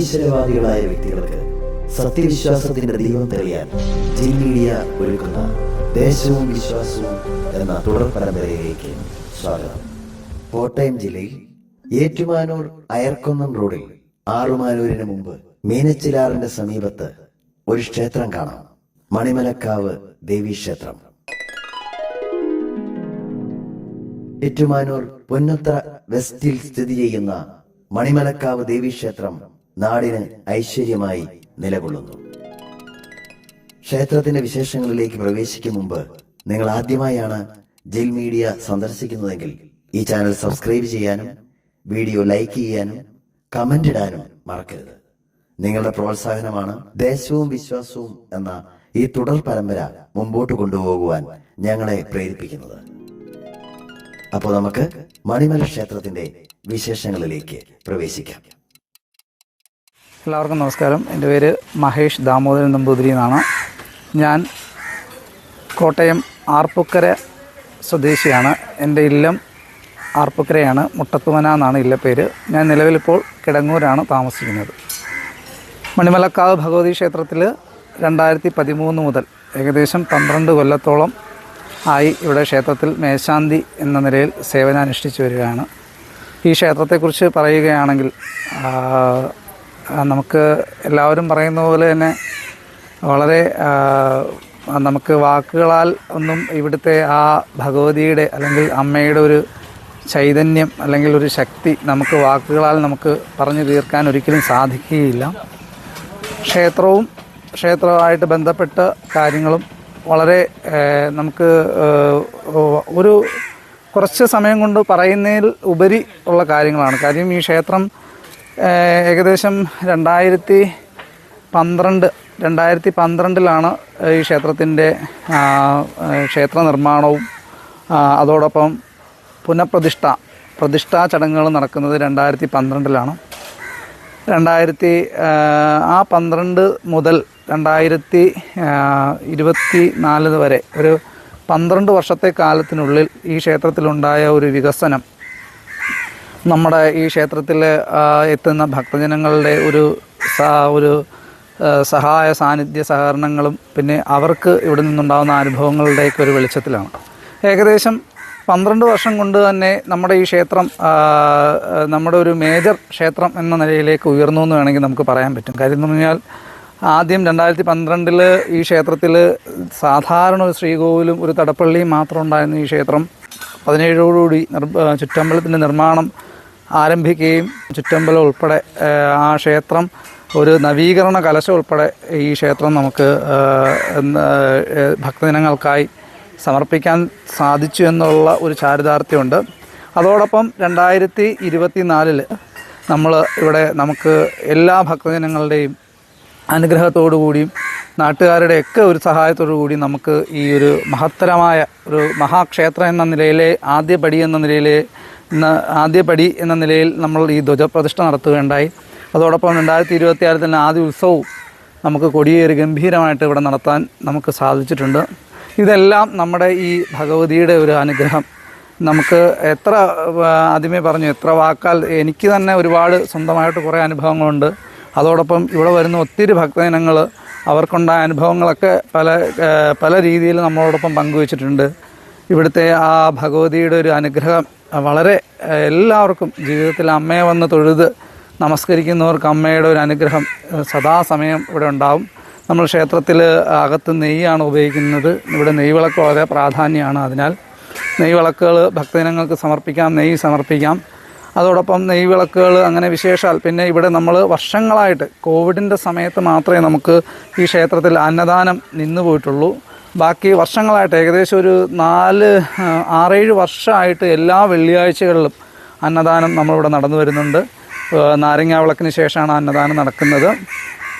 നിരീശ്വരവാദികളായ വ്യക്തികൾക്ക് സത്യവിശ്വാസത്തിന്റെ ദീപം തെളിയാൻ ജിൽ മീഡിയ ഒരുക്കുന്ന ദേശവും വിശ്വാസവും എന്ന തുടർ പരമ്പരയിലേക്ക് സ്വാഗതം. കോട്ടയം ജില്ലയിൽ ഏറ്റുമാനൂർ അയർക്കുന്നം റോഡിൽ ആറുമാനൂരിന് മുമ്പ് മീനച്ചിലാറിന്റെ സമീപത്ത് ഒരു ക്ഷേത്രം കാണാം. മണിമലക്കാവ് ദേവീക്ഷേത്രം. ഏറ്റുമാനൂർ പൊന്നത്ര വെസ്റ്റിൽ സ്ഥിതി ചെയ്യുന്ന മണിമലക്കാവ് ദേവീക്ഷേത്രം നാടിന് ഐശ്വര്യമായി നിലകൊള്ളുന്നു. ക്ഷേത്രത്തിന്റെ വിശേഷങ്ങളിലേക്ക് പ്രവേശിക്കും മുമ്പ് നിങ്ങൾ ആദ്യമായാണ് ജിൽ മീഡിയ സന്ദർശിക്കുന്നതെങ്കിൽ ഈ ചാനൽ സബ്സ്ക്രൈബ് ചെയ്യാനും വീഡിയോ ലൈക്ക് ചെയ്യാനും കമന്റ് ഇടാനും മറക്കരുത്. നിങ്ങളുടെ പ്രോത്സാഹനമാണ് ദേശവും വിശ്വാസവും എന്ന ഈ തുടർ പരമ്പര മുമ്പോട്ട് കൊണ്ടുപോകുവാൻ ഞങ്ങളെ പ്രേരിപ്പിക്കുന്നത്. അപ്പോൾ നമുക്ക് മണിമല ക്ഷേത്രത്തിന്റെ വിശേഷങ്ങളിലേക്ക് പ്രവേശിക്കാം. എല്ലാവർക്കും നമസ്കാരം. എൻ്റെ പേര് മഹേഷ് ദാമോദരൻ നമ്പൂതിരി എന്നാണ്. ഞാൻ കോട്ടയം ആർപ്പുക്കര സ്വദേശിയാണ്. എൻ്റെ ഇല്ലം ആർപ്പുക്കരയാണ്. മുട്ടത്തുമന എന്നാണ് ഇല്ലപ്പേര്. ഞാൻ നിലവിലിപ്പോൾ കിടങ്ങൂരാണ് താമസിക്കുന്നത്. മണിമലക്കാവ് ഭഗവതി ക്ഷേത്രത്തിൽ 2013 മുതൽ ഏകദേശം 12 കൊല്ലത്തോളം ആയി ഇവിടെ ക്ഷേത്രത്തിൽ മേശാന്തി എന്ന നിലയിൽ സേവനാനുഷ്ഠിച്ചു വരികയാണ്. ഈ ക്ഷേത്രത്തെക്കുറിച്ച് പറയുകയാണെങ്കിൽ നമുക്ക് എല്ലാവരും പറയുന്ന പോലെ തന്നെ വളരെ നമുക്ക് വാക്കുകളാൽ ഒന്നും ഇവിടുത്തെ ആ ഭഗവതിയുടെ അല്ലെങ്കിൽ അമ്മയുടെ ഒരു ചൈതന്യം അല്ലെങ്കിൽ ഒരു ശക്തി നമുക്ക് വാക്കുകളാൽ നമുക്ക് പറഞ്ഞു തീർക്കാൻ ഒരിക്കലും സാധിക്കുകയില്ല. ക്ഷേത്രവുമായിട്ട് ബന്ധപ്പെട്ട കാര്യങ്ങളും വളരെ നമുക്ക് ഒരു കുറച്ച് സമയം കൊണ്ട് പറയുന്നതിൽ ഉപരി ഉള്ള കാര്യങ്ങളാണ്. കാര്യം ഈ ക്ഷേത്രം ഏകദേശം 2012-ലാണ് ഈ ക്ഷേത്രത്തിൻ്റെ ക്ഷേത്ര നിർമ്മാണവും അതോടൊപ്പം പ്രതിഷ്ഠാ ചടങ്ങുകൾ നടക്കുന്നത് 2012-ലാണ്. 12 മുതൽ 2024 വരെ ഒരു 12 വർഷത്തെ കാലത്തിനുള്ളിൽ ഈ ക്ഷേത്രത്തിലുണ്ടായ ഒരു വികസനം നമ്മുടെ ഈ ക്ഷേത്രത്തിൽ എത്തുന്ന ഭക്തജനങ്ങളുടെ ഒരു സഹായ സാന്നിധ്യ സഹകരണങ്ങളും പിന്നെ അവർക്ക് ഇവിടെ നിന്നുണ്ടാകുന്ന അനുഭവങ്ങളുടെയൊക്കെ ഒരു വെളിച്ചത്തിലാണ്. ഏകദേശം 12 വർഷം കൊണ്ട് തന്നെ നമ്മുടെ ഈ ക്ഷേത്രം നമ്മുടെ ഒരു മേജർ ക്ഷേത്രം എന്ന നിലയിലേക്ക് ഉയർന്നു എന്ന് വേണമെങ്കിൽ നമുക്ക് പറയാൻ പറ്റും. കാര്യം എന്ന് പറഞ്ഞാൽ ആദ്യം 2012 ഈ ക്ഷേത്രത്തിൽ സാധാരണ ഒരു ശ്രീകോവിലും ഒരു തടപ്പള്ളിയും മാത്രം ഉണ്ടായിരുന്ന ഈ ക്ഷേത്രം 17ഓടുകൂടി ചുറ്റമ്പലത്തിൻ്റെ നിർമ്മാണം ആരംഭിക്കുകയും ചുറ്റമ്പലം ഉൾപ്പെടെ ആ ക്ഷേത്രം ഒരു നവീകരണ കലശം ഉൾപ്പെടെ ഈ ക്ഷേത്രം നമുക്ക് ഭക്തജനങ്ങൾക്കായി സമർപ്പിക്കാൻ സാധിച്ചു എന്നുള്ള ഒരു ചാരിതാർത്ഥ്യമുണ്ട്. അതോടൊപ്പം 2024 നമ്മൾ ഇവിടെ നമുക്ക് എല്ലാ ഭക്തജനങ്ങളുടെയും അനുഗ്രഹത്തോടു കൂടിയും നാട്ടുകാരുടെയൊക്കെ ഒരു സഹായത്തോടു കൂടി നമുക്ക് ഈ ഒരു മഹത്തരമായ ഒരു മഹാക്ഷേത്രം എന്ന നിലയിലെ ആദ്യപടി എന്ന നിലയിൽ നമ്മൾ ഈ ധ്വജപ്രതിഷ്ഠ നടത്തുകയുണ്ടായി. അതോടൊപ്പം 2026 തന്നെ ആദ്യ ഉത്സവവും നമുക്ക് കൊടിയേറി ഗംഭീരമായിട്ട് ഇവിടെ നടത്താൻ നമുക്ക് സാധിച്ചിട്ടുണ്ട്. ഇതെല്ലാം നമ്മുടെ ഈ ഭഗവതിയുടെ ഒരു അനുഗ്രഹം. നമുക്ക് ആദ്യമേ പറഞ്ഞു എത്ര വാക്കാൽ എനിക്ക് തന്നെ ഒരുപാട് സ്വന്തമായിട്ട് കുറേ അനുഭവങ്ങളുണ്ട്. അതോടൊപ്പം ഇവിടെ വരുന്ന ഒത്തിരി ഭക്തജനങ്ങൾ അവർക്കുണ്ടായ അനുഭവങ്ങളൊക്കെ പല രീതിയിൽ നമ്മളോടൊപ്പം പങ്കുവച്ചിട്ടുണ്ട്. ഇവിടുത്തെ ആ ഭഗവതിയുടെ ഒരു അനുഗ്രഹം വളരെ എല്ലാവർക്കും ജീവിതത്തിൽ അമ്മയെ വന്ന് തൊഴുത് നമസ്കരിക്കുന്നവർക്ക് അമ്മയുടെ ഒരു അനുഗ്രഹം സദാസമയം ഇവിടെ ഉണ്ടാവും. നമ്മൾ ക്ഷേത്രത്തിൽ അകത്ത് നെയ്യാണ് ഉപയോഗിക്കുന്നത്. ഇവിടെ നെയ്വിളക്ക് വളരെ പ്രാധാന്യമാണ്. അതിനാൽ നെയ്വിളക്കുകൾ ഭക്തജനങ്ങൾക്ക് സമർപ്പിക്കാം, നെയ്യ് സമർപ്പിക്കാം. അതോടൊപ്പം നെയ്വിളക്കുകൾ അങ്ങനെ വിശേഷാൽ പിന്നെ ഇവിടെ നമ്മൾ വർഷങ്ങളായിട്ട് കോവിഡിൻ്റെ സമയത്ത് മാത്രമേ നമുക്ക് ഈ ക്ഷേത്രത്തിൽ അന്നദാനം നിന്നു പോയിട്ടുള്ളൂ. ബാക്കി വർഷങ്ങളായിട്ട് ഏകദേശം ഒരു 6-7 വർഷമായിട്ട് എല്ലാ വെള്ളിയാഴ്ചകളിലും അന്നദാനം നമ്മളിവിടെ നടന്നു വരുന്നുണ്ട്. നാരങ്ങാ വിളക്കിന് ശേഷമാണ് അന്നദാനം നടക്കുന്നത്.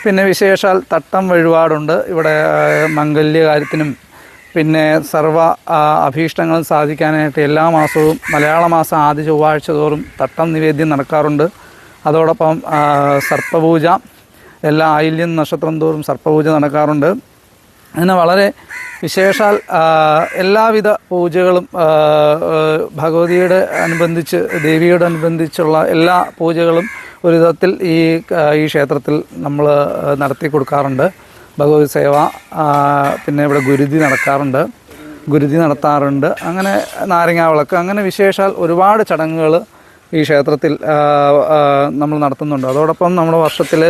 പിന്നെ വിശേഷാൽ തട്ടം വഴിപാടുണ്ട്. ഇവിടെ മംഗല്യകാര്യത്തിനും പിന്നെ സർവ്വ അഭീഷ്ടങ്ങളും സാധിക്കാനായിട്ട് എല്ലാ മാസവും മലയാള മാസം ആദ്യ ചൊവ്വാഴ്ച തോറും തട്ടം നിവേദ്യം നടക്കാറുണ്ട്. അതോടൊപ്പം സർപ്പപൂജ എല്ലാ ആയില്യം നക്ഷത്രം തോറും സർപ്പപൂജ നടക്കാറുണ്ട്. അങ്ങനെ വളരെ വിശേഷാൽ എല്ലാവിധ പൂജകളും ഭഗവതിയുടെ അനുബന്ധിച്ച് ദേവിയോടനുബന്ധിച്ചുള്ള എല്ലാ പൂജകളും ഒരു വിധത്തിൽ ഈ ക്ഷേത്രത്തിൽ നമ്മൾ നടത്തി കൊടുക്കാറുണ്ട്. ഭഗവതി സേവ, പിന്നെ ഇവിടെ ഗുരുതി നടത്താറുണ്ട്. അങ്ങനെ നാരങ്ങാവിളക്ക്, അങ്ങനെ വിശേഷാൽ ഒരുപാട് ചടങ്ങുകൾ ഈ ക്ഷേത്രത്തിൽ നമ്മൾ നടത്തുന്നുണ്ട്. അതോടൊപ്പം നമ്മുടെ വർഷത്തിൽ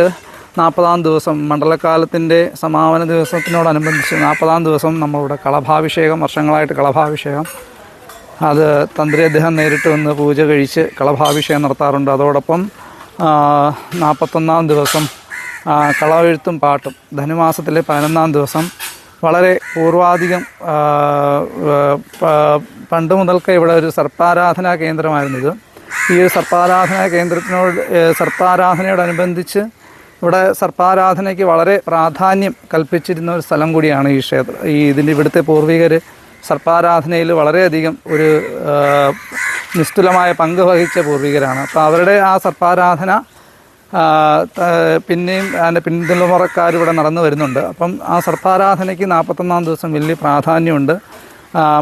40-ാം ദിവസം മണ്ഡലകാലത്തിൻ്റെ സമാപന ദിവസത്തിനോടനുബന്ധിച്ച് 40-ാം ദിവസം നമ്മളിവിടെ കളഭാഭിഷേകം, വർഷങ്ങളായിട്ട് കളഭാഭിഷേകം, അത് തന്ത്രി അദ്ദേഹം നേരിട്ട് വന്ന് പൂജ കഴിച്ച് കളഭാഭിഷേകം നടത്താറുണ്ട്. അതോടൊപ്പം 41-ാം ദിവസം കളവെഴുത്തും പാട്ടും, ധനുമാസത്തിലെ 11-ാം ദിവസം വളരെ പൂർവാധികം പണ്ട് മുതൽക്ക് ഇവിടെ ഒരു സർപ്പാരാധനാ കേന്ദ്രമായിരുന്നു ഇത്. ഈ സർപ്പാരാധനയോടനുബന്ധിച്ച് ഇവിടെ സർപ്പാരാധനയ്ക്ക് വളരെ പ്രാധാന്യം കൽപ്പിച്ചിരുന്ന ഒരു സ്ഥലം കൂടിയാണ് ഈ ക്ഷേത്രം. ഇവിടുത്തെ പൂർവികർ സർപ്പാരാധനയിൽ വളരെയധികം ഒരു നിസ്തുലമായ പങ്ക് വഹിച്ച പൂർവികരാണ്. അപ്പോൾ അവരുടെ ആ സർപ്പാരാധന പിന്നെയും അതിൻ്റെ പിന്തുണക്കാർ ഇവിടെ നടന്നു വരുന്നുണ്ട്. അപ്പം ആ സർപ്പാരാധനയ്ക്ക് 41-ാം ദിവസം വലിയ പ്രാധാന്യമുണ്ട്.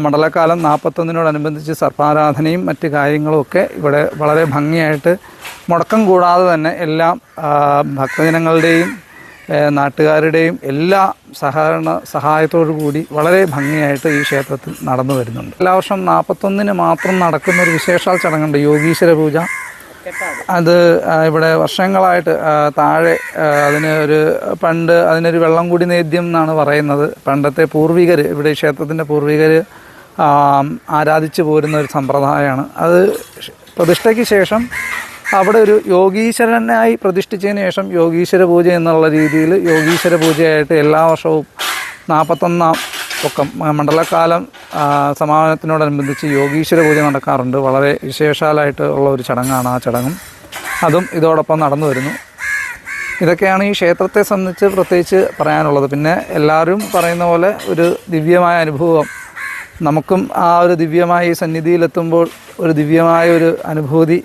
മണ്ഡലകാലം 41-നോടനുബന്ധിച്ച് സർപ്പാരാധനയും മറ്റ് കാര്യങ്ങളുമൊക്കെ ഇവിടെ വളരെ ഭംഗിയായിട്ട് മുടക്കം കൂടാതെ തന്നെ എല്ലാം ഭക്തജനങ്ങളുടെയും നാട്ടുകാരുടെയും എല്ലാ സഹായത്തോടു കൂടി വളരെ ഭംഗിയായിട്ട് ഈ ക്ഷേത്രത്തിൽ നടന്നു വരുന്നുണ്ട്. എല്ലാ വർഷം 41-ന് മാത്രം നടക്കുന്നൊരു വിശേഷാൽ ചടങ്ങുണ്ട്, യോഗീശ്വര പൂജ. അത് ഇവിടെ വർഷങ്ങളായിട്ട് താഴെ അതിനൊരു വെള്ളം കൂടി നേദ്യം എന്നാണ് പറയുന്നത്. പണ്ടത്തെ പൂർവികർ, ഇവിടെ ക്ഷേത്രത്തിൻ്റെ പൂർവികർ ആരാധിച്ചു പോരുന്ന ഒരു സമ്പ്രദായമാണ്. അത് പ്രതിഷ്ഠയ്ക്ക് ശേഷം അവിടെ ഒരു യോഗീശ്വരനായി പ്രതിഷ്ഠിച്ചതിന് ശേഷം യോഗീശ്വര പൂജ എന്നുള്ള രീതിയിൽ യോഗീശ്വര പൂജയായിട്ട് എല്ലാ വർഷവും 41-ാം പൊക്കം മണ്ഡലകാലം സമാപനത്തിനോടനുബന്ധിച്ച് യോഗീശ്വര പൂജ നടക്കാറുണ്ട്. വളരെ വിശേഷാലായിട്ട് ഉള്ള ഒരു ചടങ്ങാണ് ആ ചടങ്ങും. അതും ഇതോടൊപ്പം നടന്നു വരുന്നു. ഇതൊക്കെയാണ് ഈ ക്ഷേത്രത്തെ സംബന്ധിച്ച് പ്രത്യേകിച്ച് പറയാനുള്ളത്. പിന്നെ എല്ലാവരും പറയുന്ന പോലെ ഒരു ദിവ്യമായ അനുഭവം, നമുക്കും ആ ഒരു ദിവ്യമായ ഈ സന്നിധിയിലെത്തുമ്പോൾ ഒരു ദിവ്യമായ ഒരു അനുഭൂതി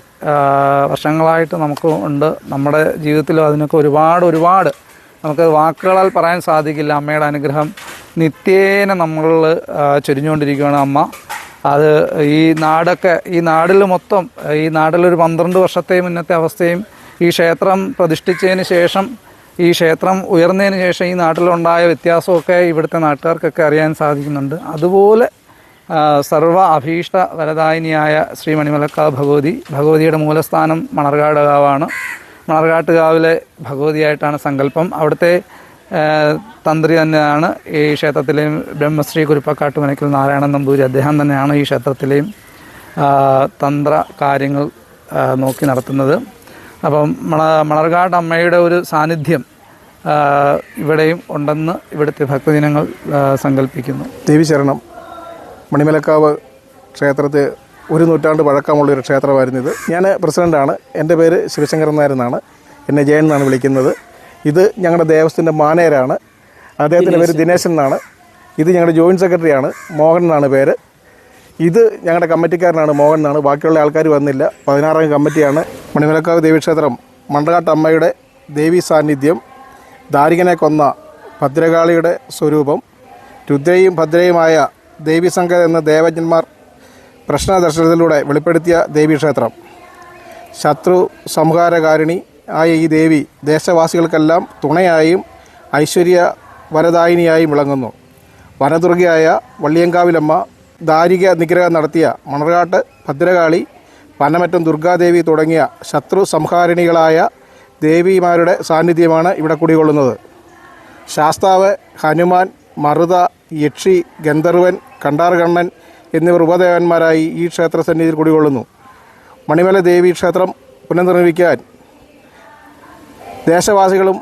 വർഷങ്ങളായിട്ട് നമുക്ക് ഉണ്ട്. നമ്മുടെ ജീവിതത്തിലും അതിനൊക്കെ ഒരുപാട് നമുക്ക് വാക്കുകളാൽ പറയാൻ സാധിക്കില്ല. അമ്മയുടെ അനുഗ്രഹം നിത്യേന നമ്മൾ ചൊരിഞ്ഞുകൊണ്ടിരിക്കുകയാണ് അമ്മ. അത് ഈ നാടിൽ മൊത്തം, ഈ നാട്ടിലൊരു 12 വർഷത്തെ മുന്നത്തെ അവസ്ഥയും ഈ ക്ഷേത്രം പ്രതിഷ്ഠിച്ചതിന് ശേഷം, ഈ ക്ഷേത്രം ഉയർന്നതിന് ശേഷം ഈ നാട്ടിലുണ്ടായ വ്യത്യാസമൊക്കെ ഇവിടുത്തെ നാട്ടുകാർക്കൊക്കെ അറിയാൻ സാധിക്കുന്നുണ്ട്. അതുപോലെ സർവ അഭീഷ്ട വരദായിനിയായ ശ്രീ മണിമലക്കാവ് ഭഗവതിയുടെ മൂലസ്ഥാനം മണർകാടുകാവാണ്. മണർകാട്ടുകാവിലെ ഭഗവതിയായിട്ടാണ് സങ്കല്പം. അവിടുത്തെ തന്ത്രി തന്നെയാണ് ഈ ക്ഷേത്രത്തിലെയും ബ്രഹ്മശ്രീ കുരുപ്പക്കാട്ടുമനയ്ക്കൽ നാരായണൻ നമ്പൂരി. അദ്ദേഹം തന്നെയാണ് ഈ ക്ഷേത്രത്തിലെയും തന്ത്ര കാര്യങ്ങൾ നോക്കി നടത്തുന്നത്. അപ്പം മണർകാട് അമ്മയുടെ ഒരു സാന്നിധ്യം ഇവിടെയും ഉണ്ടെന്ന് ഇവിടുത്തെ ഭക്തജനങ്ങൾ സങ്കല്പിക്കുന്നു. ദേവി ശരണം. മണിമലക്കാവ് ക്ഷേത്രത്തിൽ 1 നൂറ്റാണ്ട് പഴക്കമുള്ളൊരു ക്ഷേത്രമായിരുന്നു ഇത്. ഞാൻ പ്രസിഡൻ്റാണ്. എൻ്റെ പേര് ശിവശങ്കരൻ നായർ എന്നാണ്. എന്നെ ജയൻ എന്നാണ് വിളിക്കുന്നത്. ഇത് ഞങ്ങളുടെ ദേവസ്ഥത്തിൻ്റെ മാനേജരാണ്. അദ്ദേഹത്തിൻ്റെ പേര് ദിനേശൻ എന്നാണ്. ഇത് ഞങ്ങളുടെ ജോയിൻറ്റ് സെക്രട്ടറിയാണ്, മോഹൻ എന്നാണ് പേര്. ഇത് ഞങ്ങളുടെ കമ്മിറ്റിക്കാരനാണ്, മോഹൻ എന്നാണ്. ബാക്കിയുള്ള ആൾക്കാർ വന്നില്ല. 16 കമ്മിറ്റിയാണ്. മണിമലക്കാവ് ദേവീക്ഷേത്രം മണ്ടകാട്ട് അമ്മയുടെ ദേവീ സാന്നിധ്യം, ദാരികനെ കൊന്ന ഭദ്രകാളിയുടെ സ്വരൂപം, രുദ്രയും ഭദ്രയുമായ ദേവീസങ്കർ എന്ന ദേവജ്ഞന്മാർ പ്രശ്നദർശനത്തിലൂടെ വെളിപ്പെടുത്തിയ ദേവീക്ഷേത്രം. ശത്രു സംഹാരകാരിണി ആയ ഈ ദേവി ദേശവാസികൾക്കെല്ലാം തുണയായും ഐശ്വര്യ വരദായിനിയായും വിളങ്ങുന്നു. വനദുർഗയായ വള്ളിയങ്കാവിലമ്മ, ദാരിക നിഗ്രഹം നടത്തിയ മണർകാട്ട് ഭദ്രകാളി, പനമറ്റം ദുർഗാദേവി തുടങ്ങിയ ശത്രു സംഹാരിണികളായ ദേവിമാരുടെ സാന്നിധ്യമാണ് ഇവിടെ കുടികൊള്ളുന്നത്. ശാസ്താവ്, ഹനുമാൻ, മറുത, യക്ഷി, ഗന്ധർവൻ, കണ്ടാർകണ്ണൻ എന്നിവർ ഉപദേവന്മാരായി ഈ ക്ഷേത്രസന്നിധിയിൽ കുടികൊള്ളുന്നു. മണിമല ദേവി ക്ഷേത്രം പുനർനിർമ്മിക്കാൻ ദേശവാസികളും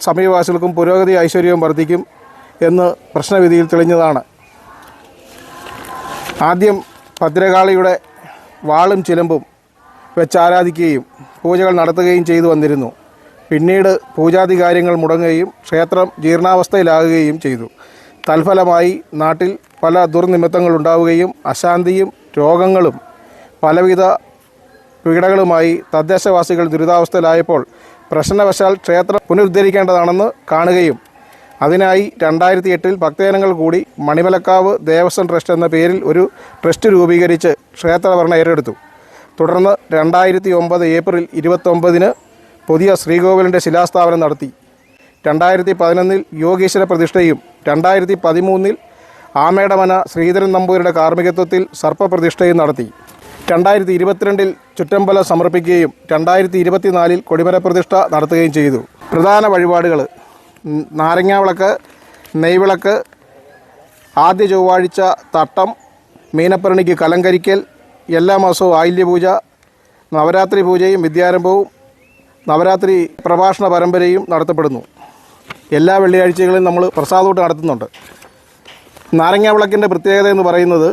സമീപവാസികൾക്കും പുരോഗതി ഐശ്വര്യവും വർദ്ധിക്കും എന്ന് പ്രശ്നവിധിയിൽ തെളിഞ്ഞതാണ്. ആദ്യം ഭദ്രകാളിയുടെ വാളും ചിലമ്പും വെച്ചാരാധിക്കുകയും പൂജകൾ നടത്തുകയും ചെയ്തു വന്നിരുന്നു. പിന്നീട് പൂജാതി കാര്യങ്ങൾ മുടങ്ങുകയും ക്ഷേത്രം ജീർണാവസ്ഥയിലാകുകയും ചെയ്തു. തൽഫലമായി നാട്ടിൽ പല ദുർനിമിത്തങ്ങളുണ്ടാവുകയും അശാന്തിയും രോഗങ്ങളും പലവിധ പീഡകളുമായി തദ്ദേശവാസികൾ ദുരിതാവസ്ഥയിലായപ്പോൾ പ്രശ്നവശാൽ ക്ഷേത്രം പുനരുദ്ധരിക്കേണ്ടതാണെന്ന് കാണുകയും അതിനായി 2008 ഭക്തജനങ്ങൾ കൂടി മണിമലക്കാവ് ദേവസ്വം ട്രസ്റ്റ് എന്ന പേരിൽ ഒരു ട്രസ്റ്റ് രൂപീകരിച്ച് ക്ഷേത്രഭരണം ഏറ്റെടുത്തു. തുടർന്ന് 2009 ഏപ്രിൽ 29 പുതിയ ശ്രീകോവിലിൻ്റെ ശിലാസ്ഥാപനം നടത്തി. 2011 യോഗീശ്വര പ്രതിഷ്ഠയും 2013 ആമേടമന ശ്രീധരൻ നമ്പൂതിരിയുടെ കാർമ്മികത്വത്തിൽ സർപ്പപ്രതിഷ്ഠയും നടത്തി. 2022 ചുറ്റമ്പലം സമർപ്പിക്കുകയും 2024 കൊടിമര പ്രതിഷ്ഠ നടത്തുകയും ചെയ്തു. പ്രധാന വഴിപാടുകൾ: നാരങ്ങാവിളക്ക്, നെയ്വിളക്ക്, ആദ്യ ചൊവ്വാഴ്ച തട്ടം, മീനപ്പരണിക്ക് കലങ്കരിക്കൽ, എല്ലാ മാസവും ആയില്യപൂജ, നവരാത്രി പൂജയും വിദ്യാരംഭവും നവരാത്രി പ്രഭാഷണ പരമ്പരയും നടത്തപ്പെടുന്നു. എല്ലാ വെള്ളിയാഴ്ചകളിലും നമ്മൾ പ്രസാദൂട്ട് നടത്തുന്നുണ്ട്. നാരങ്ങാവിളക്കിൻ്റെ പ്രത്യേകത എന്ന് പറയുന്നത്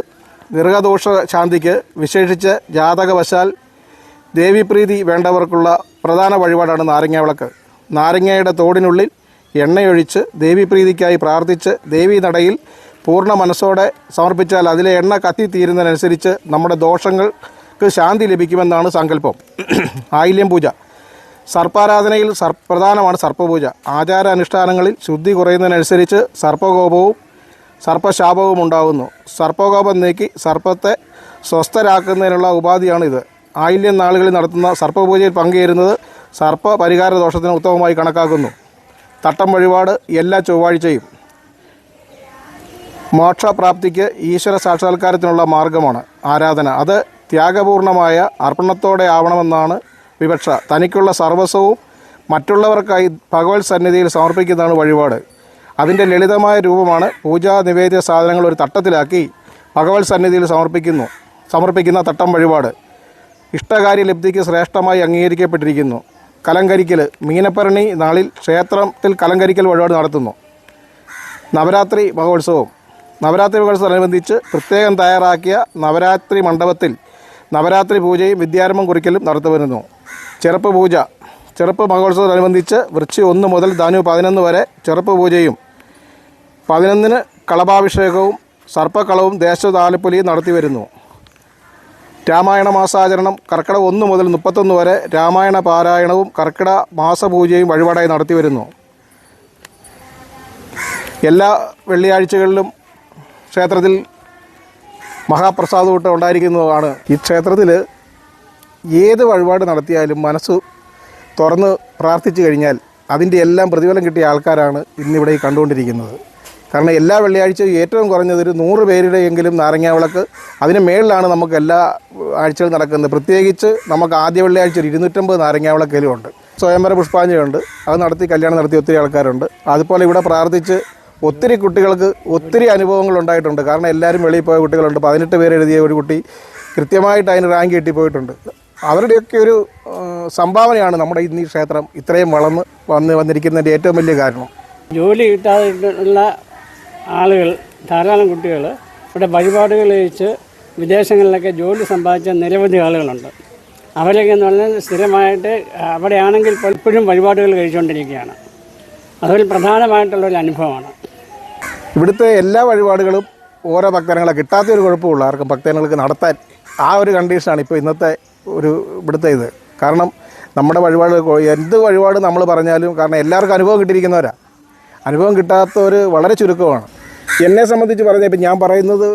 ഗൃഹദോഷ ശാന്തിക്ക്, വിശേഷിച്ച് ജാതകവശാൽ ദേവീപ്രീതി വേണ്ടവർക്കുള്ള പ്രധാന വഴിപാടാണ് നാരങ്ങാവിളക്ക്. നാരങ്ങയുടെ തോടിനുള്ളിൽ എണ്ണയൊഴിച്ച് ദേവീപ്രീതിക്കായി പ്രാർത്ഥിച്ച് ദേവീനടയിൽ പൂർണ്ണ മനസ്സോടെ സമർപ്പിച്ചാൽ അതിലെ എണ്ണ കത്തിത്തീരുന്നതിനനുസരിച്ച് നമ്മുടെ ദോഷങ്ങൾക്ക് ശാന്തി ലഭിക്കുമെന്നാണ് സങ്കല്പം. ആയില്യം പൂജ: സർപ്പാരാധനയിൽ പ്രധാനമാണ് സർപ്പപൂജ. ആചാരാനുഷ്ഠാനങ്ങളിൽ ശുദ്ധി കുറയുന്നതിനനുസരിച്ച് സർപ്പകോപവും സർപ്പശാപവും ഉണ്ടാകുന്നു. സർപ്പകോപം നീക്കി സർപ്പത്തെ സ്വസ്ഥരാക്കുന്നതിനുള്ള ഉപാധിയാണിത്. ആയില്യം നാളുകളിൽ നടത്തുന്ന സർപ്പപൂജയിൽ പങ്കുചേരുന്നത് സർപ്പ പരിഹാര ദോഷത്തിന് ഉത്തമമായി കണക്കാക്കുന്നു. തട്ടം വഴിപാട് എല്ലാ ചൊവ്വാഴ്ചയും മോക്ഷപ്രാപ്തിക്ക് ഈശ്വര സാക്ഷാത്കാരത്തിനുള്ള മാർഗമാണ് ആരാധന. അത് ത്യാഗപൂർണമായ അർപ്പണത്തോടെ ആവണമെന്നാണ് വിവക്ഷ. തനിക്കുള്ള സർവസ്വവും മറ്റുള്ളവർക്കായി ഭഗവത് സന്നിധിയിൽ സമർപ്പിക്കുന്നതാണ് വഴിപാട്. അതിൻ്റെ ലളിതമായ രൂപമാണ് പൂജാ നിവേദ്യ സാധനങ്ങൾ ഒരു തട്ടത്തിലാക്കി ഭഗവത് സന്നിധിയിൽ സമർപ്പിക്കുന്ന തട്ടം വഴിപാട്. ഇഷ്ടകാര്യ ലബ്ധിക്ക് ശ്രേഷ്ഠമായി അംഗീകരിക്കപ്പെട്ടിരിക്കുന്നു. കലങ്കരിക്കൽ: മീനപ്പരണി നാളിൽ ക്ഷേത്രത്തിൽ കലങ്കരിക്കൽ വഴിപാട് നടത്തുന്നു. നവരാത്രി മഹോത്സവം: നവരാത്രി മഹോത്സവത്തോടനുബന്ധിച്ച് പ്രത്യേകം തയ്യാറാക്കിയ നവരാത്രി മണ്ഡപത്തിൽ നവരാത്രി പൂജയും വിദ്യാരംഭം കുറിക്കലും നടത്തിവരുന്നു. ചെറുപ്പ് പൂജ: ചെറുപ്പ് മഹോത്സവത്തോടനുബന്ധിച്ച് വൃശ്ചി 1 മുതൽ ധനു 11 വരെ ചെറുപ്പ് പൂജയും 11 കളഭാഭിഷേകവും സർപ്പക്കളവും ദേശതാലപ്പൊലിയും നടത്തിവരുന്നു. രാമായണ മാസാചരണം: കർക്കിടക 1 മുതൽ 31 വരെ രാമായണ പാരായണവും കർക്കിടക മാസപൂജയും വഴിപാടായി നടത്തിവരുന്നു. എല്ലാ വെള്ളിയാഴ്ചകളിലും ക്ഷേത്രത്തിൽ മഹാപ്രസാദൂട്ടം ഉണ്ടായിരിക്കുന്നതാണ്. ഈ ക്ഷേത്രത്തിൽ ഏത് വഴിപാട് നടത്തിയാലും മനസ്സ് തുറന്ന് പ്രാർത്ഥിച്ചു കഴിഞ്ഞാൽ അതിൻ്റെ എല്ലാം പ്രതിഫലം കിട്ടിയ ആൾക്കാരാണ് ഇന്നിവിടെ ഈ കണ്ടുകൊണ്ടിരിക്കുന്നത്. കാരണം എല്ലാ വെള്ളിയാഴ്ചയും ഏറ്റവും കുറഞ്ഞത് ഒരു 100 പേരുടെയെങ്കിലും നാരങ്ങാവിളക്ക്, അതിന് മേളിലാണ് നമുക്ക് എല്ലാ ആഴ്ചകളും നടക്കുന്നത്. പ്രത്യേകിച്ച് നമുക്ക് ആദ്യ വെള്ളിയാഴ്ച 250 നാരങ്ങാവിളക്കെങ്കിലും ഉണ്ട്. സ്വയംവര പുഷ്പാഞ്ജലിയുണ്ട്, അത് നടത്തി കല്യാണം നടത്തി ഒത്തിരി ആൾക്കാരുണ്ട്. അതുപോലെ ഇവിടെ പ്രാർത്ഥിച്ച് ഒത്തിരി കുട്ടികൾക്ക് ഒത്തിരി അനുഭവങ്ങൾ ഉണ്ടായിട്ടുണ്ട്. കാരണം എല്ലാവരും വെളിയിൽ പോയ കുട്ടികളുണ്ട്. 18 പേര് എഴുതിയ ഒരു കുട്ടി കൃത്യമായിട്ട് അതിന് റാങ്ക് കിട്ടിപ്പോയിട്ടുണ്ട്. അവരുടെയൊക്കെ ഒരു സംഭാവനയാണ് നമ്മുടെ ഈ ക്ഷേത്രം ഇത്രയും വന്നിരിക്കുന്നതിൻ്റെ ഏറ്റവും വലിയ കാരണം. ജോലി കിട്ടാതെയുള്ള ആളുകൾ, ധാരാളം കുട്ടികൾ ഇവിടെ വഴിപാടുകൾ കഴിച്ച് വിദേശങ്ങളിലൊക്കെ ജോലി സമ്പാദിച്ച നിരവധി ആളുകളുണ്ട്. അവരൊക്കെ എന്ന് പറഞ്ഞാൽ സ്ഥിരമായിട്ട് അവിടെയാണെങ്കിൽ ഇപ്പോഴും വഴിപാടുകൾ കഴിച്ചുകൊണ്ടിരിക്കുകയാണ്. അതൊരു പ്രധാനമായിട്ടുള്ളൊരു അനുഭവമാണ്. ഇവിടുത്തെ എല്ലാ വഴിപാടുകളും ഓരോ ഭക്തജനങ്ങളെ കിട്ടാത്തൊരു കുഴപ്പമുള്ളൂ ആർക്കും ഭക്തജനങ്ങൾക്ക് നടത്താൻ. ആ ഒരു കണ്ടീഷനാണ് ഇപ്പോൾ ഇന്നത്തെ ഇവിടുത്തെ ഇത്. കാരണം നമ്മുടെ വഴിപാട്, എന്ത് വഴിപാട് നമ്മൾ പറഞ്ഞാലും, കാരണം എല്ലാവർക്കും അനുഭവം കിട്ടിയിരിക്കുന്നവരാ. അനുഭവം കിട്ടാത്തവർ വളരെ ചുരുക്കമാണ്. എന്നെ സംബന്ധിച്ച് പറഞ്ഞാൽ ഇപ്പം ഞാൻ പറയുന്നത്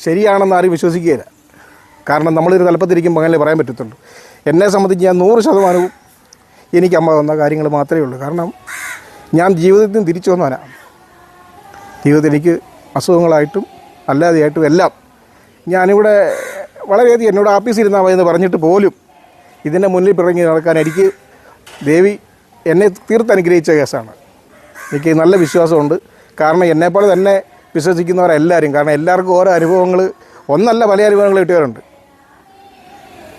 ശരിയാണെന്ന് ആരും വിശ്വസിക്കുകയില്ല. കാരണം നമ്മളൊരു തലപ്പത്തിരിക്കുമ്പോൾ അങ്ങനെ പറയാൻ പറ്റത്തുള്ളൂ. എന്നെ സംബന്ധിച്ച് ഞാൻ 100% എനിക്ക് അമ്മ തന്ന കാര്യങ്ങൾ മാത്രമേ ഉള്ളൂ. കാരണം ഞാൻ ജീവിതത്തിൽ നിന്ന് തിരിച്ചു വന്നവനാണ്. ജീവിതത്തിൽ എനിക്ക് അസുഖങ്ങളായിട്ടും അല്ലാതെയായിട്ടും എല്ലാം ഞാനിവിടെ വളരെയധികം എന്നോട് ആഫീസിരുന്നാൽ മതി എന്ന് പറഞ്ഞിട്ട് പോലും ഇതിൻ്റെ മുന്നിൽ പിറങ്ങി നടക്കാൻ എനിക്ക് ദേവി എന്നെ തീർത്തനുഗ്രഹിച്ച കേസാണ്. എനിക്ക് നല്ല വിശ്വാസമുണ്ട്. കാരണം എന്നെപ്പോലെ തന്നെ വിശ്വസിക്കുന്നവരെല്ലാവരും, കാരണം എല്ലാവർക്കും ഓരോ അനുഭവങ്ങൾ, ഒന്നല്ല പല അനുഭവങ്ങൾ കിട്ടിയവരുണ്ട്.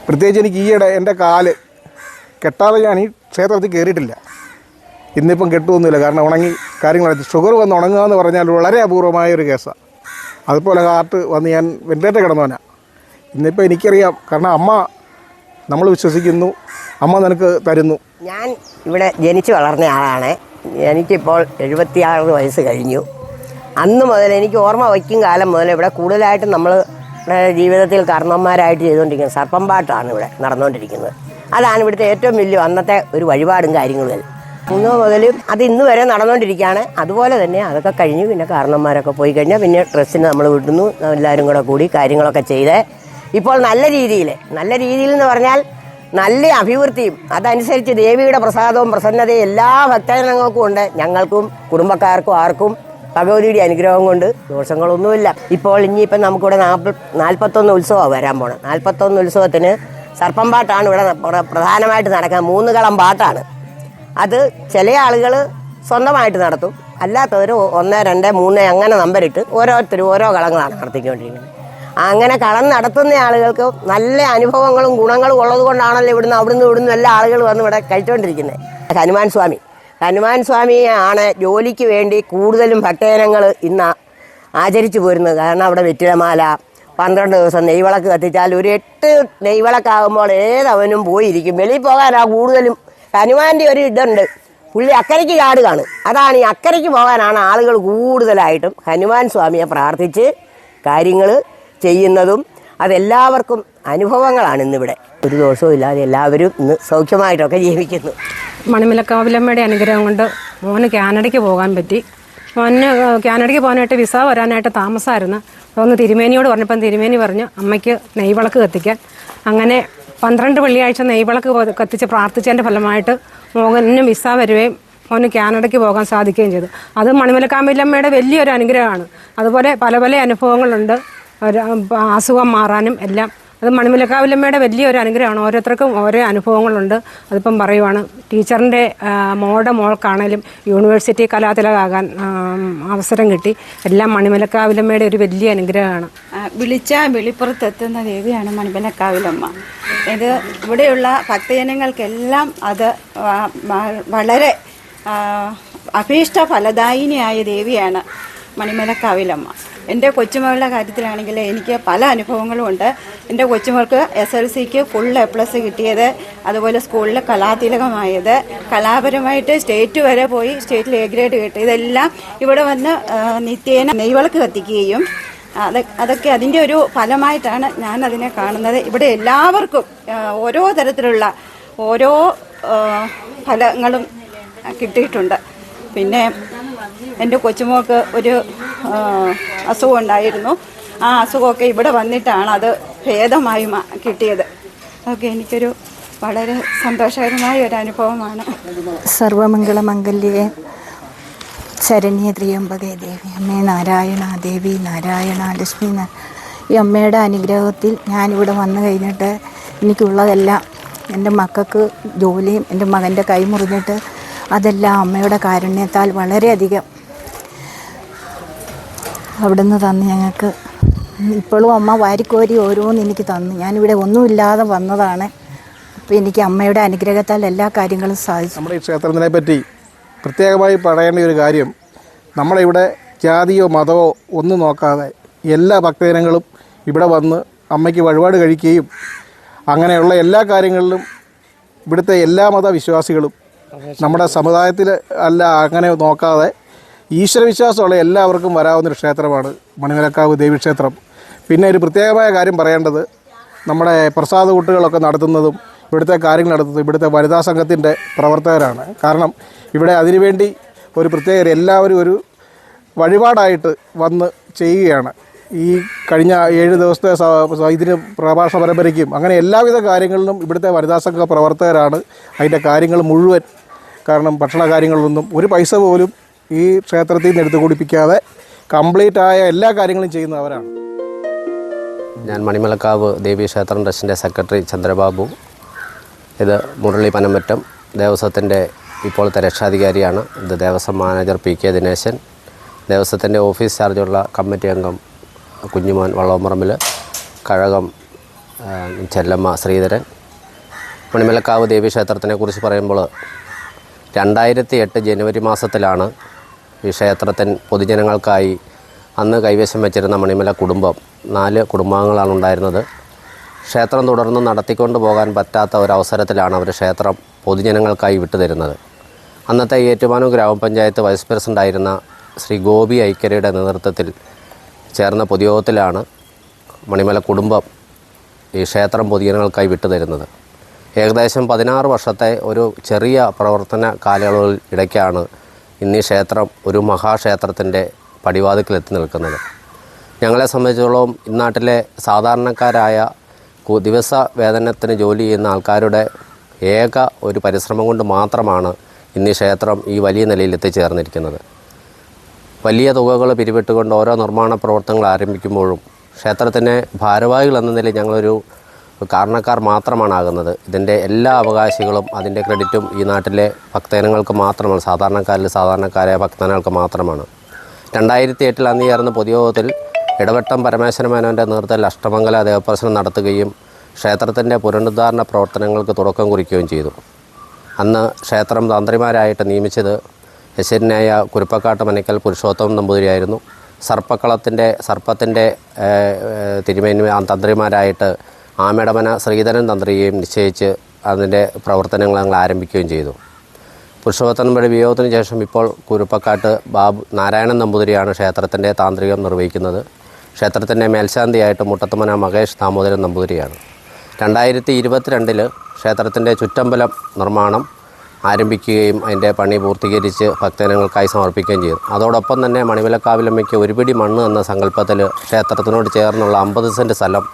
പ്രത്യേകിച്ച് എനിക്ക് ഈയിടെ എൻ്റെ കാല് കെട്ടാതെ ഞാൻ ഈ ക്ഷേത്രത്തിൽ കയറിയിട്ടില്ല. ഇന്നിപ്പം കെട്ടുമൊന്നുമില്ല, കാരണം ഉണങ്ങി കാര്യങ്ങൾ. ഷുഗർ വന്ന് ഉണങ്ങുക എന്ന് പറഞ്ഞാൽ വളരെ അപൂർവമായൊരു കേസാണ്. അതുപോലെ ഹാർട്ട് വന്ന് ഞാൻ വെന്റിലേറ്റർ കിടന്നവനാണ്. ഇന്നിപ്പോൾ എനിക്കറിയാം, കാരണം അമ്മ, നമ്മൾ വിശ്വസിക്കുന്നു, അമ്മ നിനക്ക് തരുന്നു. ഞാൻ ഇവിടെ ജനിച്ച് വളർന്ന ആളാണ്. എനിക്കിപ്പോൾ 76 വയസ്സ് കഴിഞ്ഞു. അന്ന് മുതൽ എനിക്ക് ഓർമ്മ വയ്ക്കും കാലം മുതൽ ഇവിടെ കൂടുതലായിട്ടും നമ്മൾ ജീവിതത്തിൽ കർമ്മന്മാരായിട്ട് ചെയ്തുകൊണ്ടിരിക്കുന്നത് സർപ്പം പാട്ടാണ് ഇവിടെ നടന്നുകൊണ്ടിരിക്കുന്നത്. അതാണ് ഇവിടുത്തെ ഏറ്റവും വലിയ അന്നത്തെ ഒരു വഴിപാടും കാര്യങ്ങളും. 3 മുതലും അത് ഇന്ന് വരെ നടന്നുകൊണ്ടിരിക്കുകയാണ്. അതുപോലെ തന്നെ അതൊക്കെ കഴിഞ്ഞ് പിന്നെ കാരണന്മാരൊക്കെ പോയി കഴിഞ്ഞാൽ പിന്നെ ഡ്രസ്സിന് നമ്മൾ വിടുന്നു. എല്ലാവരും കൂടെ കൂടി കാര്യങ്ങളൊക്കെ ചെയ്ത് ഇപ്പോൾ നല്ല രീതിയിൽ എന്ന് പറഞ്ഞാൽ നല്ല അഭിവൃദ്ധിയും അതനുസരിച്ച് ദേവിയുടെ പ്രസാദവും പ്രസന്നതയും എല്ലാ ഭക്തജനങ്ങൾക്കും ഉണ്ട്. ഞങ്ങൾക്കും കുടുംബക്കാർക്കും ആർക്കും ഭഗവതിയുടെ അനുഗ്രഹം കൊണ്ട് ദോഷങ്ങളൊന്നുമില്ല. ഇപ്പോൾ ഇനിയിപ്പം നമുക്കിവിടെ 41 ഉത്സവമാണ് വരാൻ പോണം. 41 ഉത്സവത്തിന് സർപ്പം പാട്ടാണ് ഇവിടെ പ്രധാനമായിട്ട് നടക്കുന്നത്. 3 കളം പാട്ടാണ്. അത് ചില ആളുകൾ സ്വന്തമായിട്ട് നടത്തും, അല്ലാത്തവർ 1, 2, 3 അങ്ങനെ നമ്പറിട്ട് ഓരോരുത്തരും ഓരോ കളങ്ങളാണ് നടത്തിക്കൊണ്ടിരിക്കുന്നത്. അങ്ങനെ കളം നടത്തുന്ന ആളുകൾക്ക് നല്ല അനുഭവങ്ങളും ഗുണങ്ങളും ഉള്ളത് കൊണ്ടാണല്ലോ അവിടുന്ന് എല്ലാ ആളുകൾ വന്ന് ഇവിടെ കഴിച്ചുകൊണ്ടിരിക്കുന്നത്. ഹനുമാൻ സ്വാമിയാണ് ജോലിക്ക് വേണ്ടി കൂടുതലും ഭക്തജനങ്ങൾ ഇന്ന് ആചരിച്ചു പോരുന്നത്. കാരണം അവിടെ വെറ്റിലമാല 12 ദിവസം നെയ്വിളക്ക് കത്തിച്ചാൽ ഒരു 8 നെയ്വിളക്കാകുമ്പോൾ ഏതവനും പോയിരിക്കും. വെളിയിൽ പോകാനാണ് കൂടുതലും. ഹനുമാൻ്റെ ഒരു ഇതുണ്ട്, പുള്ളി അക്കരയ്ക്ക് ചാടുകയാണ്. അതാണ് ഈ അക്കരയ്ക്ക് പോകാനാണ് ആളുകൾ കൂടുതലായിട്ടും ഹനുമാൻ സ്വാമിയെ പ്രാർത്ഥിച്ച് കാര്യങ്ങൾ ചെയ്യുന്നതും. അതെല്ലാവർക്കും അനുഭവങ്ങളാണ് ഇന്നിവിടെ. ഒരു ദോഷവും ഇല്ലാതെ എല്ലാവരും ഇന്ന് സൗഖ്യമായിട്ടൊക്കെ ജീവിക്കുന്നു. മണിമലക്കാവിലമ്മയുടെ അനുഗ്രഹം കൊണ്ട് മോന് കാനഡയ്ക്ക് പോകാൻ പറ്റി. മോന് കാനഡയ്ക്ക് പോകാനായിട്ട് വിസ വരാനായിട്ട് താമസമായിരുന്നു. അപ്പോൾ ഒന്ന് തിരുമേനിയോട് പറഞ്ഞപ്പം തിരുമേനി പറഞ്ഞു അമ്മയ്ക്ക് നെയ്വിളക്ക് കത്തിക്കാൻ. അങ്ങനെ 12 വെള്ളിയാഴ്ച നെയ്വിളക്ക് കത്തിച്ച് പ്രാർത്ഥിച്ചതിൻ്റെ ഫലമായിട്ട് മോഹന് വിസ വരികയും മോന് കാനഡയ്ക്ക് പോകാൻ സാധിക്കുകയും ചെയ്തു. അത് മണിമലക്കാവിലമ്മയുടെ വലിയൊരു അനുഗ്രഹമാണ്. അതുപോലെ പല അനുഭവങ്ങളുണ്ട്, അസുഖം മാറാനും എല്ലാം. അത് മണിമലക്കാവിലമ്മയുടെ വലിയൊരു അനുഗ്രഹമാണ്. ഓരോരുത്തർക്കും ഓരോ അനുഭവങ്ങളുണ്ട്. അതിപ്പം പറയുവാണ് ടീച്ചറിൻ്റെ മോൾക്കാണേലും യൂണിവേഴ്സിറ്റി കലാതിലകാകാൻ അവസരം കിട്ടി. എല്ലാം മണിമലക്കാവിലമ്മയുടെ ഒരു വലിയ അനുഗ്രഹമാണ്. വെളിപ്പുറത്തെത്തുന്ന ദേവിയാണ് മണിമലക്കാവിലമ്മ. ഇത് ഇവിടെയുള്ള ഭക്തജനങ്ങൾക്കെല്ലാം അത് വളരെ അഭീഷ്ട ഫലദായിനിയായ ദേവിയാണ് മണിമലക്കാവിലമ്മ. എൻ്റെ കൊച്ചുമകളുടെ കാര്യത്തിലാണെങ്കിൽ എനിക്ക് പല അനുഭവങ്ങളും ഉണ്ട്. എൻ്റെ കൊച്ചുമകൾക്ക് SLCക്ക് ഫുൾ A+ കിട്ടിയത്, അതുപോലെ സ്കൂളിൽ കലാതിലകമായത്, കലാപരമായിട്ട് സ്റ്റേറ്റ് വരെ പോയി സ്റ്റേറ്റിൽ A ഗ്രേഡ് കിട്ടി. ഇതെല്ലാം ഇവിടെ വന്ന് നിത്യേന നെയ്വിളക്ക് കത്തിക്കുകയും അതൊക്കെ അതിൻ്റെ ഒരു ഫലമായിട്ടാണ് ഞാനതിനെ കാണുന്നത്. ഇവിടെ എല്ലാവർക്കും ഓരോ തരത്തിലുള്ള ഓരോ ഫലങ്ങളും കിട്ടിയിട്ടുണ്ട്. പിന്നെ എൻ്റെ കൊച്ചുമോൾക്ക് ഒരു അസുഖം ഉണ്ടായിരുന്നു. ആ അസുഖമൊക്കെ ഇവിടെ വന്നിട്ടാണ് അത് ഭേദമായി കിട്ടിയത്. അതൊക്കെ എനിക്കൊരു വളരെ സന്തോഷകരമായ ഒരു അനുഭവമാണ്. സർവമംഗളമംഗല്യേ ശരണ്യ ത്രിയംബകേ ദേവി അമ്മേ നാരായണ ദേവി നാരായണ ലക്ഷ്മി. ഈ അമ്മയുടെ അനുഗ്രഹത്തിൽ ഞാനിവിടെ വന്നു കഴിഞ്ഞിട്ട് എനിക്കുള്ളതെല്ലാം എൻ്റെ മക്കൾക്ക് ജോലിയും എൻ്റെ മകൻ്റെ കൈ മുറിഞ്ഞിട്ട് അതെല്ലാം അമ്മയുടെ കാരുണ്യത്താൽ വളരെയധികം അവിടുന്ന് തന്ന് ഞങ്ങൾക്ക്. ഇപ്പോഴും അമ്മ വാരിക്കോരി ഓരോന്ന് എനിക്ക് തന്നു. ഞാനിവിടെ ഒന്നുമില്ലാതെ വന്നതാണ്. അപ്പോൾ എനിക്ക് അമ്മയുടെ അനുഗ്രഹത്താൽ എല്ലാ കാര്യങ്ങളും സാധിച്ചു. നമ്മുടെ ഈ ക്ഷേത്രത്തിനെ പറ്റി പ്രത്യേകമായി പറയേണ്ട ഒരു കാര്യം, നമ്മളിവിടെ ജാതിയോ മതമോ ഒന്നും നോക്കാതെ എല്ലാ ഭക്തജനങ്ങളും ഇവിടെ വന്ന് അമ്മയ്ക്ക് വഴിപാട് കഴിക്കുകയും അങ്ങനെയുള്ള എല്ലാ കാര്യങ്ങളിലും ഇവിടുത്തെ എല്ലാ മതവിശ്വാസികളും നമ്മുടെ സമുദായത്തിൽ അല്ല അങ്ങനെ നോക്കാതെ ഈശ്വരവിശ്വാസമുള്ള എല്ലാവർക്കും വരാവുന്നൊരു ക്ഷേത്രമാണ് മണിമലക്കാവ് ദേവീക്ഷേത്രം. പിന്നെ ഒരു പ്രത്യേകമായ കാര്യം പറയേണ്ടത്, നമ്മുടെ പ്രസാദ കൂട്ടുകളൊക്കെ നടത്തുന്നതും ഇവിടുത്തെ കാര്യങ്ങൾ നടത്തുന്നതും ഇവിടുത്തെ വനിതാ സംഘത്തിൻ്റെ പ്രവർത്തകരാണ്. കാരണം ഇവിടെ അതിനുവേണ്ടി ഒരു പ്രത്യേക എല്ലാവരും ഒരു വഴിപാടായിട്ട് വന്ന് ചെയ്യുകയാണ്. ഈ കഴിഞ്ഞ 7 ദിവസത്തെ ഇതിന് പ്രഭാഷണ പരമ്പരയ്ക്കും അങ്ങനെ എല്ലാവിധ കാര്യങ്ങളിലും ഇവിടുത്തെ വനിതാ സംഘ പ്രവർത്തകരാണ് അതിൻ്റെ കാര്യങ്ങൾ മുഴുവൻ. കാരണം ഭക്ഷണ കാര്യങ്ങളിലൊന്നും ഒരു പൈസ പോലും ഈ ക്ഷേത്രത്തിൽ നിന്ന് എടുത്തു കുടിപ്പിക്കാതെ കംപ്ലീറ്റ് ആയ എല്ലാ കാര്യങ്ങളും ചെയ്യുന്നത് അവരാണ്. ഞാൻ മണിമലക്കാവ് ദേവീക്ഷേത്രം ട്രസ്റ്റിൻ്റെ സെക്രട്ടറി ചന്ദ്രബാബു. ഇത് മുരളി പനമറ്റം ദേവസ്വത്തിൻ്റെ ഇപ്പോഴത്തെ രക്ഷാധികാരിയാണ്. ഇത് ദേവസ്വം മാനേജർ PK ദിനേശൻ, ദേവസ്വത്തിൻ്റെ ഓഫീസ് ചാർജുള്ള കമ്മിറ്റി അംഗം കുഞ്ഞുമോൻ വള്ളോമ്പറമ്പിൽ, കഴകം ചെല്ലമ്മ ശ്രീധരൻ. മണിമലക്കാവ് ദേവീക്ഷേത്രത്തിനെ കുറിച്ച് പറയുമ്പോൾ 2008 ജനുവരി മാസത്തിലാണ് ഈ ക്ഷേത്രത്തിന് പൊതുജനങ്ങൾക്കായി അന്ന് കൈവശം വെച്ചിരുന്ന മണിമല കുടുംബം 4 കുടുംബാംഗങ്ങളാണ് ഉണ്ടായിരുന്നത്. ക്ഷേത്രം തുടർന്ന് നടത്തിക്കൊണ്ട് പോകാൻ പറ്റാത്ത ഒരവസരത്തിലാണ് അവർ ക്ഷേത്രം പൊതുജനങ്ങൾക്കായി വിട്ടുതരുന്നത്. അന്നത്തെ ഏറ്റുമാനൂർ ഗ്രാമപഞ്ചായത്ത് വൈസ് പ്രസിഡൻ്റായിരുന്ന ശ്രീ ഗോപി ഐക്യരയുടെ നേതൃത്വത്തിൽ ചേർന്ന പൊതുയോഗത്തിലാണ് മണിമല കുടുംബം ഈ ക്ഷേത്രം പൊതുജനങ്ങൾക്കായി വിട്ടുതരുന്നത്. ഏകദേശം 16 വർഷത്തെ ഒരു ചെറിയ പ്രവർത്തന കാലയളവിൽ ഇടയ്ക്കാണ് ഇന്ന് ഈ ക്ഷേത്രം ഒരു മഹാക്ഷേത്രത്തിൻ്റെ പടിവാതിക്കലെത്തി നിൽക്കുന്നത്. ഞങ്ങളെ സംബന്ധിച്ചിടത്തോളം ഇന്നാട്ടിലെ സാധാരണക്കാരായ ദിവസ വേതനത്തിന് ജോലി ചെയ്യുന്ന ആൾക്കാരുടെ ഏക ഒരു പരിശ്രമം കൊണ്ട് മാത്രമാണ് ഇന്ന് ഈ ക്ഷേത്രം ഈ വലിയ നിലയിൽ എത്തിച്ചേർന്നിരിക്കുന്നത്. വലിയ തുകകൾ പിരിവിട്ടുകൊണ്ട് ഓരോ നിർമ്മാണ പ്രവർത്തനങ്ങൾ ആരംഭിക്കുമ്പോഴും ക്ഷേത്രത്തിൻ്റെ ഭാരവാഹികൾ എന്ന നിലയിൽ ഞങ്ങളൊരു കാരണക്കാർ മാത്രമാണാകുന്നത്. ഇതിൻ്റെ എല്ലാ അവകാശികളും അതിൻ്റെ ക്രെഡിറ്റും ഈ നാട്ടിലെ ഭക്തജനങ്ങൾക്ക് മാത്രമാണ്, സാധാരണക്കാരായ ഭക്തജനങ്ങൾക്ക് മാത്രമാണ്. 2008 അന്ന് ചേർന്ന പൊതുയോഗത്തിൽ ഇടവട്ടം പരമേശ്വര മേനോൻ്റെ നേതൃത്വത്തിൽ അഷ്ടമംഗല ദേവപ്രശ്നം നടത്തുകയും ക്ഷേത്രത്തിൻ്റെ പുനരുദ്ധാരണ പ്രവർത്തനങ്ങൾക്ക് തുടക്കം കുറിക്കുകയും ചെയ്തു. അന്ന് ക്ഷേത്രം തന്ത്രിമാരായിട്ട് നിയമിച്ചത് യശസ്വരനായ കുരുപ്പക്കാട്ട് മനക്കൽ പുരുഷോത്തമൻ നമ്പൂതിരിയായിരുന്നു. സർപ്പത്തിൻ്റെ തിരുമേനി തന്ത്രിമാരായിട്ട് ആമേടമന ശ്രീധരൻ തന്ത്രിയെയും നിശ്ചയിച്ച് അതിൻ്റെ പ്രവർത്തനങ്ങൾ ഞങ്ങൾ ആരംഭിക്കുകയും ചെയ്തു. പുരുഷോത്തമൻ്റെ വിയോഗത്തിന് ശേഷം ഇപ്പോൾ കുരുപ്പക്കാട്ട് നാരായണൻ നമ്പൂതിരിയാണ് ക്ഷേത്രത്തിൻ്റെ താന്ത്രികം നിർവഹിക്കുന്നത്. ക്ഷേത്രത്തിൻ്റെ മേൽശാന്തിയായിട്ട് മുട്ടത്തുമന മഹേഷ് ദാമോദരൻ നമ്പൂതിരിയാണ്. 2022 ക്ഷേത്രത്തിൻ്റെ ചുറ്റമ്പലം നിർമ്മാണം ആരംഭിക്കുകയും അതിൻ്റെ പണി പൂർത്തീകരിച്ച് ഭക്തജനങ്ങൾക്കായി സമർപ്പിക്കുകയും ചെയ്തു. അതോടൊപ്പം തന്നെ മണിമലക്കാവിലമ്മയ്ക്ക് ഒരു പിടി മണ്ണ് എന്ന സങ്കല്പത്തിൽ ക്ഷേത്രത്തിനോട് ചേർന്നുള്ള 50 സെൻറ്റ് സ്ഥലം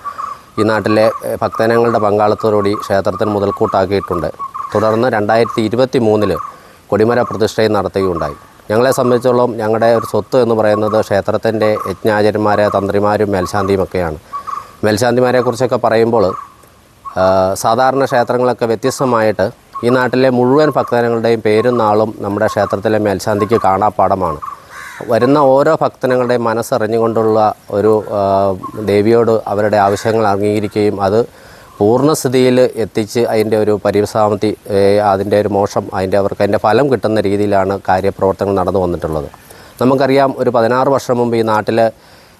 ഈ നാട്ടിലെ ഭക്തജനങ്ങളുടെ പങ്കാളിത്തത്തോടുകൂടി ക്ഷേത്രത്തിന് മുതൽക്കൂട്ടാക്കിയിട്ടുണ്ട്. തുടർന്ന് 2023 കൊടിമര പ്രതിഷ്ഠയും നടത്തുകയുണ്ടായി. ഞങ്ങളെ സംബന്ധിച്ചോളം ഞങ്ങളുടെ ഒരു സ്വത്ത് എന്ന് പറയുന്നത് ക്ഷേത്രത്തിൻ്റെ യജ്ഞാചാര്യന്മാരെ തന്ത്രിമാരും മേൽശാന്തിയുമൊക്കെയാണ്. മേൽശാന്തിമാരെക്കുറിച്ചൊക്കെ പറയുമ്പോൾ സാധാരണ ക്ഷേത്രങ്ങളൊക്കെ വ്യത്യസ്തമായിട്ട് ഈ നാട്ടിലെ മുഴുവൻ ഭക്തജനങ്ങളുടെയും പേരും നാളും നമ്മുടെ ക്ഷേത്രത്തിലെ മേൽശാന്തിക്ക് കാണാപ്പാടമാണ്. വരുന്ന ഓരോ ഭക്തജനങ്ങളുടെയും മനസ്സറിഞ്ഞുകൊണ്ടുള്ള ഒരു ദേവിയോട് അവരുടെ ആവശ്യങ്ങൾ അംഗീകരിക്കുകയും അത് പൂർണ്ണസ്ഥിതിയിൽ എത്തിച്ച് അതിൻ്റെ ഒരു പരിസമാപ്തി, അതിൻ്റെ ഒരു മോക്ഷം, അവർക്ക് അതിൻ്റെ ഫലം കിട്ടുന്ന രീതിയിലാണ് കാര്യപ്രവർത്തനങ്ങൾ നടന്നു വന്നിട്ടുള്ളത്. നമുക്കറിയാം, ഒരു 16 വർഷം മുമ്പ് ഈ നാട്ടിൽ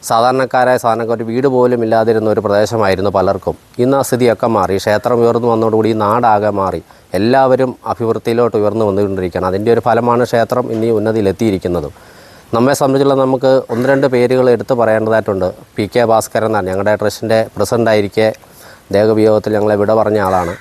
സാധാരണക്കാർ ഒരു വീട് പോലും ഇല്ലാതിരുന്ന ഒരു പ്രദേശമായിരുന്നു പലർക്കും. ഇന്ന് ആ സ്ഥിതിയൊക്കെ മാറി. ക്ഷേത്രം ഉയർന്നു വന്നതോടുകൂടി ഈ നാടാകെ മാറി. എല്ലാവരും അഭിവൃദ്ധിയിലോട്ട് ഉയർന്നു വന്നുകൊണ്ടിരിക്കുകയാണ്. അതിൻ്റെ ഒരു ഫലമാണ് ക്ഷേത്രം ഇന്നീ ഉന്നതിയിലെത്തിയിരിക്കുന്നതും. നമ്മെ സംബന്ധിച്ചുള്ള നമുക്ക് 1-2 പേരുകൾ എടുത്തു പറയേണ്ടതായിട്ടുണ്ട്. PK ഭാസ്കരൻ എന്നാണ് ഞങ്ങളുടെ ട്രസ്റ്റിൻ്റെ പ്രസിഡൻ്റായിരിക്കെ ദേഹവിയോഗത്തിൽ ഞങ്ങളെ വിട പറഞ്ഞ ആളാണ്.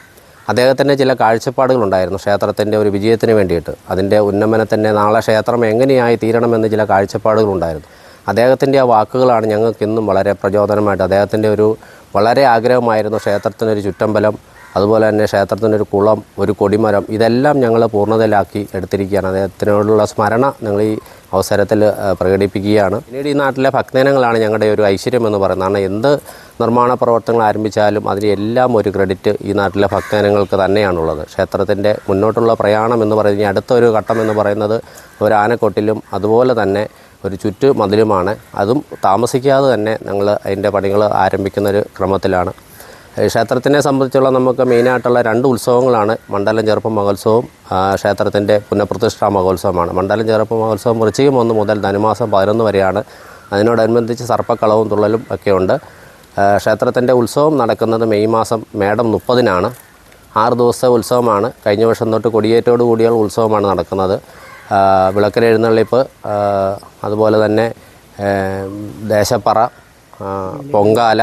അദ്ദേഹത്തിൻ്റെ ചില കാഴ്ചപ്പാടുകളുണ്ടായിരുന്നു ക്ഷേത്രത്തിൻ്റെ ഒരു വിജയത്തിന് വേണ്ടിയിട്ട്. അതിൻ്റെ ഉന്നമനത്തിൻ്റെ നാളെ ക്ഷേത്രം എങ്ങനെയായി തീരണമെന്ന് ചില കാഴ്ചപ്പാടുകളുണ്ടായിരുന്നു. അദ്ദേഹത്തിൻ്റെ ആ വാക്കുകളാണ് ഞങ്ങൾക്ക് ഇന്നും വളരെ പ്രചോദനമായിട്ട്. അദ്ദേഹത്തിൻ്റെ ഒരു വളരെ ആഗ്രഹമായിരുന്നു ക്ഷേത്രത്തിനൊരു ചുറ്റമ്പലം, അതുപോലെ തന്നെ ക്ഷേത്രത്തിനൊരു കുളം, ഒരു കൊടിമരം, ഇതെല്ലാം ഞങ്ങൾ പൂർണ്ണതയിലാക്കി എടുത്തിരിക്കുകയാണ്. അദ്ദേഹത്തിനോടുള്ള സ്മരണ ഞങ്ങൾ ഈ അവസരത്തിൽ പ്രകടിപ്പിക്കുകയാണ്. പിന്നീട് ഈ നാട്ടിലെ ഭക്തജനങ്ങളാണ് ഞങ്ങളുടെ ഒരു ഐശ്വര്യം എന്ന് പറയുന്നത്. കാരണം എന്ത് നിർമ്മാണ പ്രവർത്തനങ്ങൾ ആരംഭിച്ചാലും അതിന് എല്ലാം ഒരു ക്രെഡിറ്റ് ഈ നാട്ടിലെ ഭക്തജനങ്ങൾക്ക് തന്നെയാണുള്ളത്. ക്ഷേത്രത്തിൻ്റെ മുന്നോട്ടുള്ള പ്രയാണം എന്ന് പറയുന്നത്, അടുത്തൊരു ഘട്ടം എന്ന് പറയുന്നത് ഒരു ആനക്കൊട്ടിലും അതുപോലെ തന്നെ ഒരു ചുറ്റുമതിലുമാണ്. അതും താമസിക്കാതെ തന്നെ ഞങ്ങൾ അതിൻ്റെ പണികൾ ആരംഭിക്കുന്നൊരു ക്രമത്തിലാണ്. ക്ഷേത്രത്തിനെ സംബന്ധിച്ചുള്ള നമുക്ക് മെയിനായിട്ടുള്ള 2 ഉത്സവങ്ങളാണ്. മണ്ഡലം ചെറുപ്പം മഹോത്സവവും ക്ഷേത്രത്തിൻ്റെ പുനഃപ്രതിഷ്ഠാ മഹോത്സവമാണ്. മണ്ഡലം ചെറുപ്പം മഹോത്സവം വൃശ്ചികം 1 മുതൽ ധനുമാസം 11 വരെയാണ്. അതിനോടനുബന്ധിച്ച് സർപ്പക്കളവും തുള്ളലും ഒക്കെയുണ്ട്. ക്ഷേത്രത്തിൻ്റെ ഉത്സവം നടക്കുന്നത് മെയ് മാസം മേടം 30-നാണ്. 6 ദിവസത്തെ ഉത്സവമാണ്. കഴിഞ്ഞ വർഷം തൊട്ട് കൊടിയേറ്റോട് കൂടിയുള്ള ഉത്സവമാണ് നടക്കുന്നത്. വിളക്കിലെഴുന്നള്ളിപ്പ്, അതുപോലെ തന്നെ ദേശപ്പറ, പൊങ്കാല,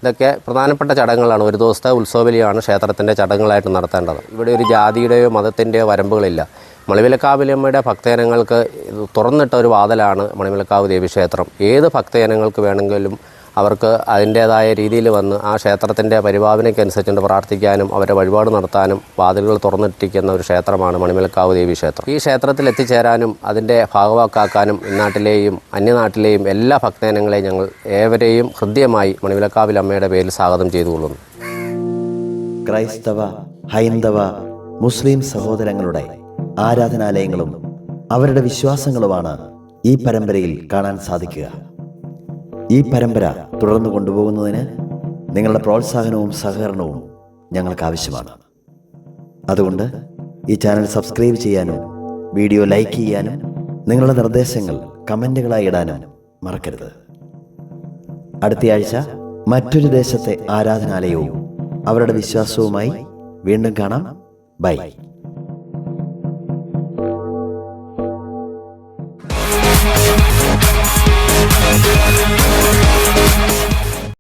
ഇതൊക്കെ പ്രധാനപ്പെട്ട ചടങ്ങുകളാണ്. ഒരു ദിവസത്തെ ഉത്സവബലിയാണ് ക്ഷേത്രത്തിൻ്റെ ചടങ്ങുകളായിട്ട് നടത്തേണ്ടത്. ഇവിടെ ഒരു ജാതിയുടെയോ മതത്തിൻ്റെയോ വരമ്പുകളില്ല. മണിമലക്കാവിലമ്മയുടെ ഭക്തജനങ്ങൾക്ക് തുറന്നിട്ട ഒരു വാതിലാണ് മണിമലക്കാവ് ദേവീക്ഷേത്രം. ഏത് ഭക്തജനങ്ങൾക്ക് വേണമെങ്കിലും അവർക്ക് അതിൻ്റേതായ രീതിയിൽ വന്ന് ആ ക്ഷേത്രത്തിൻ്റെ പരിപാലനയ്ക്കനുസരിച്ചുകൊണ്ട് പ്രാർത്ഥിക്കാനും അവരെ വഴിപാട് നടത്താനും വാതിലുകൾ തുറന്നിട്ടിരിക്കുന്ന ഒരു ക്ഷേത്രമാണ് മണിമലക്കാവ് ദേവീക്ഷേത്രം. ഈ ക്ഷേത്രത്തിൽ എത്തിച്ചേരാനും അതിൻ്റെ ഭാഗവാക്കാക്കാനും ഇന്നാട്ടിലെയും അന്യനാട്ടിലെയും എല്ലാ ഭക്തജനങ്ങളെയും ഞങ്ങൾ ഏവരെയും ഹൃദ്യമായി മണിമലക്കാവിലമ്മയുടെ പേരിൽ സ്വാഗതം ചെയ്തുകൊള്ളുന്നു. ക്രൈസ്തവ, ഹൈന്ദവ, മുസ്ലിം സഹോദരങ്ങളുടെ ആരാധനാലയങ്ങളും അവരുടെ വിശ്വാസങ്ങളുമാണ് ഈ പരമ്പരയിൽ കാണാൻ സാധിക്കുക. ഈ പരമ്പര തുടർന്നു കൊണ്ടുപോകുന്നതിന് നിങ്ങളുടെ പ്രോത്സാഹനവും സഹകരണവും ഞങ്ങൾക്ക് ആവശ്യമാണ്. അതുകൊണ്ട് ഈ ചാനൽ സബ്സ്ക്രൈബ് ചെയ്യാനും വീഡിയോ ലൈക്ക് ചെയ്യാനും നിങ്ങളുടെ നിർദ്ദേശങ്ങൾ കമൻറ്റുകളായി ഇടാനും മറക്കരുത്. അടുത്തയാഴ്ച മറ്റൊരു ദേശത്തെ ആരാധനാലയവും അവരുടെ വിശ്വാസവുമായി വീണ്ടും കാണാം. ബൈ.